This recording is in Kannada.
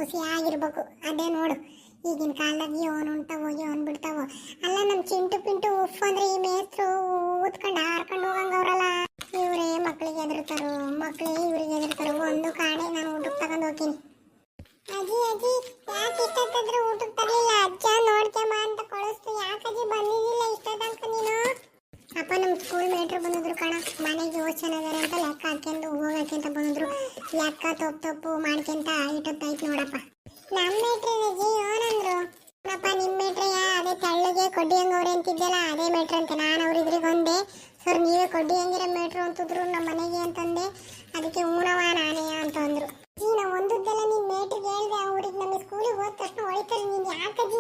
ಖುಷಿಯಾಗಿರ್ಬೇಕು. ಅದೇ ನೋಡು ಈಗಿನ ಕಾಲದಾಗ ಯೋನ್ ಉಂಟಾವೋ ಯೋನ್ ಬಿಡ್ತಾವೋ. ಅಲ್ಲ ನಮ್ಮ ಚಿಂಟು ಪಿಂಟು ಉಫ್ ಅಂದ್ರೆ ಈ ಮೇಸ್ತ್ರು ಊದ್ಕೊಂಡು ಹಾರ್ಕೊಂಡು ಹೋಗಂಗವ್ರಲ್ಲ. ಇವರೇ ಮಕ್ಳಿಗೆ ಎದುರ್ತಾರೋ, ಮಕ್ಳೇ ಇವ್ರಿಗೆ ಎದುರ್ತಾರೋ. ಒಂದು ಕಾಣೆ ನಾನು ಊಟಕ್ಕೆ ತಗೊಂಡು ಹೋಗ್ತೀನಿ. ಅಜ್ಜಿ ಅಜ್ಜಿ ಯಾಕೆ ಇಷ್ಟೊತ್ತಾದ್ರೂ ಊಟಕ್ಕೆ ತರಲಿಲ್ಲ? ಅಜ್ಜ ನೋಡ್ಕೊಂಬ ಅಂತ ಕಳಿಸ್ತು. ಯಾಕಜ್ಜಿ ಬಂದಿದ್ದಿಲ್ಲ ಇಷ್ಟೊತ್ತಂಕ ನೀನು? ಅಪ್ಪ ನಮ್ಮ ಸ್ಕೂಲ್ ಮೇಟ್ರು ಬಂದಿದ್ರು ಕಣ. ಮನೆಗೆ ಯೋಚನೆದಾರೆ ಅಂತ ಲೆಕ್ಕ ಹಾಕ್ಯಂಡು ಹೋಗಕ್ಕೆ ಅಂತ ಬಂದಿದ್ರು. ಲೆಕ್ಕ ತಪ್ಪು ಮಾಡ್ಕೊಂತ ಇಟ್ಟೊತ್ತಾಯ್ತು ನೋಡಪ್ಪ. ನಮ್ಮ ಮೇಟ್ರಿ ಅಜ್ಜಿ ಏನಂದ್ರು? ಅಪ್ಪ ನಿಮ್ಮ ಮೇಟ್ರಯ್ಯ ಅದೇ ತೆಳ್ಳಗೆ ಕೊಡ್ಡಿ ಹಂಗವ್ರೆ ಅಂತಿದ್ದೆಲ್ಲ ಅದೇ ಮೇಟ್ರ್ ಅಂತ. ನಾನು ಅವ್ರಿದ್ರಿಗೆ ಒಂದೆ ಸರ್ ನೀವೇ ಕೊಡ್ಡಿ ಹಂಗಿರೋ ಮೇಟ್ರು ಅಂತಿದ್ರು ನಮ್ಮ ಮನೆಗೆ ಅಂತಂದೆ. ಅದಕ್ಕೆ ಊನವ ನಾನೇ ಅಂತ ಅಂದ್ರು. ಜೀನ ಒಂದದ್ದೆಲ್ಲ ನಿನ್ನ ಮೇಟ್ರಿಗೆ ಹೇಳ್ದೆ. ಅವ್ರಿಗೆ ನಮ್ಮ ಸ್ಕೂಲಿಗೆ ಹೋದ ತಕ್ಷಣ ಹೊಳಿತಾರೆ. ನೀನು ಯಾಕಜ್ಜಿ